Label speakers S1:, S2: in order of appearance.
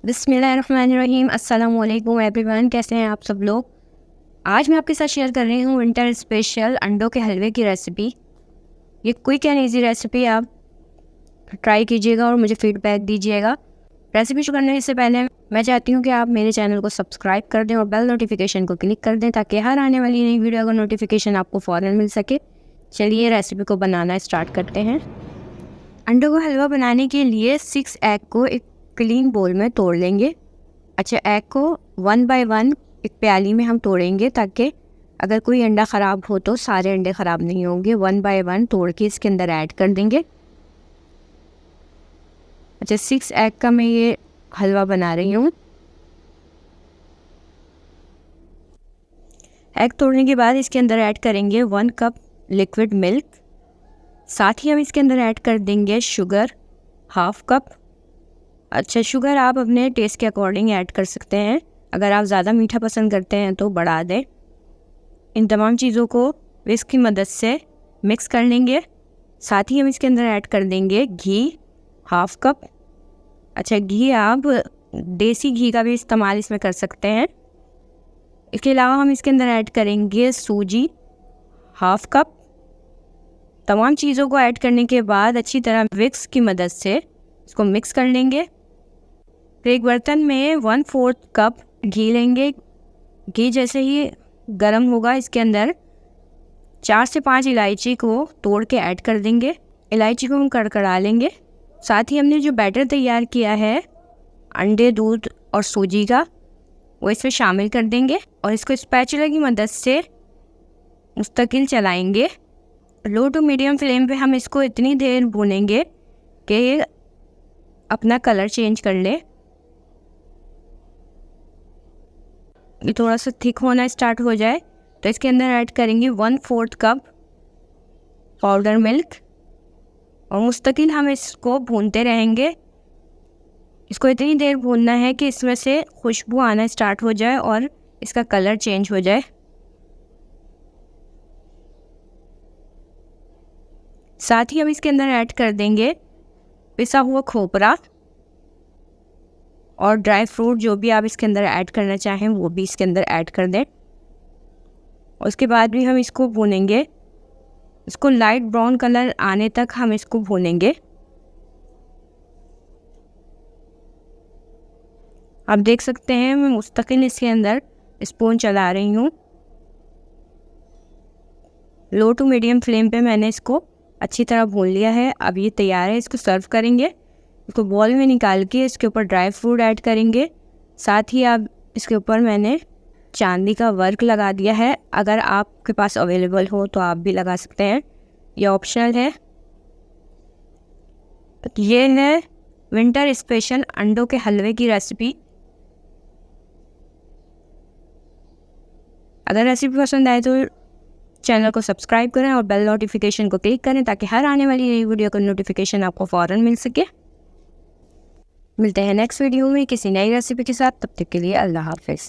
S1: बिस्मिल्लाहिर्रहमानिर्रहीम। अस्सलामुअलैकुम एवरीवन, कैसे हैं आप सब लोग। आज मैं आपके साथ शेयर कर रही हूँ विंटर स्पेशल अंडों के हलवे की रेसिपी। ये क्विक एंड इजी रेसिपी आप ट्राई कीजिएगा और मुझे फीडबैक दीजिएगा। रेसिपी शुरू करने से पहले मैं चाहती हूँ कि आप मेरे चैनल को सब्सक्राइब कर दें और बेल नोटिफिकेशन को क्लिक कर दें ताकि हर आने वाली नई वीडियो का नोटिफिकेशन आपको फ़ौरन मिल सके। चलिए रेसिपी को बनाना स्टार्ट करते हैं। अंडों का हलवा बनाने के लिए 6 एग को एक क्लीन बोल में तोड़ लेंगे। अच्छा, एग को 1 बाय 1 एक प्याली में हम तोड़ेंगे ताकि अगर कोई अंडा ख़राब हो तो सारे अंडे ख़राब नहीं होंगे। 1 बाय 1 तोड़ के इसके अंदर ऐड कर देंगे। अच्छा, 6 एग का मैं ये हलवा बना रही हूँ। एग तोड़ने के बाद इसके अंदर ऐड करेंगे 1 कप लिक्विड मिल्क। साथ ही हम इसके अंदर ऐड कर देंगे शुगर 1/2 कप। अच्छा, शुगर आप अपने टेस्ट के अकॉर्डिंग ऐड कर सकते हैं। अगर आप ज़्यादा मीठा पसंद करते हैं तो बढ़ा दें। इन तमाम चीज़ों को विस्क की मदद से मिक्स कर लेंगे। साथ ही हम इसके अंदर ऐड कर देंगे घी 1/2 कप। अच्छा, घी आप देसी घी का भी इस्तेमाल इसमें कर सकते हैं। इसके अलावा हम इसके अंदर ऐड करेंगे सूजी 1/2 कप। तमाम चीज़ों को ऐड करने के बाद अच्छी तरह विस्क की मदद से इसको मिक्स कर लेंगे। फिर एक बर्तन में 1/4 कप घी लेंगे। घी जैसे ही गर्म होगा इसके अंदर 4 से 5 इलायची को तोड़ के ऐड कर देंगे। इलायची को हम कड़कड़ा लेंगे। साथ ही हमने जो बैटर तैयार किया है अंडे, दूध और सूजी का, वो इसमें शामिल कर देंगे और इसको स्पैचुला की मदद से मुस्तकिल चलाएंगे। लो टू मीडियम फ्लेम पे हम इसको इतनी देर भूनेंगे कि ये अपना कलर चेंज कर ले। ये थोड़ा सा थिक होना स्टार्ट हो जाए तो इसके अंदर ऐड करेंगे 1/4 कप पाउडर मिल्क और मुस्तकिल हम इसको भूनते रहेंगे। इसको इतनी देर भूनना है कि इसमें से खुशबू आना स्टार्ट हो जाए और इसका कलर चेंज हो जाए। साथ ही हम इसके अंदर ऐड कर देंगे पिसा हुआ खोपरा और ड्राई फ्रूट, जो भी आप इसके अंदर ऐड करना चाहें वो भी इसके अंदर ऐड कर दें। और उसके बाद भी हम इसको भूनेंगे। इसको लाइट ब्राउन कलर आने तक हम इसको भूनेंगे। आप देख सकते हैं मैं मुस्तकिल इसके अंदर स्पून चला रही हूँ। लो टू मीडियम फ्लेम पे मैंने इसको अच्छी तरह भून लिया है। अब ये तैयार है, इसको सर्व करेंगे। इसको बॉल में निकाल के इसके ऊपर ड्राई फ्रूट ऐड करेंगे। साथ ही आप इसके ऊपर मैंने चांदी का वर्क लगा दिया है। अगर आपके पास अवेलेबल हो तो आप भी लगा सकते हैं, ये ऑप्शनल है। ये है विंटर स्पेशल अंडों के हलवे की रेसिपी। अगर रेसिपी पसंद आए तो चैनल को सब्सक्राइब करें और बेल नोटिफिकेशन को क्लिक करें ताकि हर आने वाली नई वीडियो का नोटिफिकेशन आपको फ़ौरन मिल सके। मिलते हैं नेक्स्ट वीडियो में किसी नई रेसिपी के साथ। तब तक के लिए अल्लाह हाफिज़।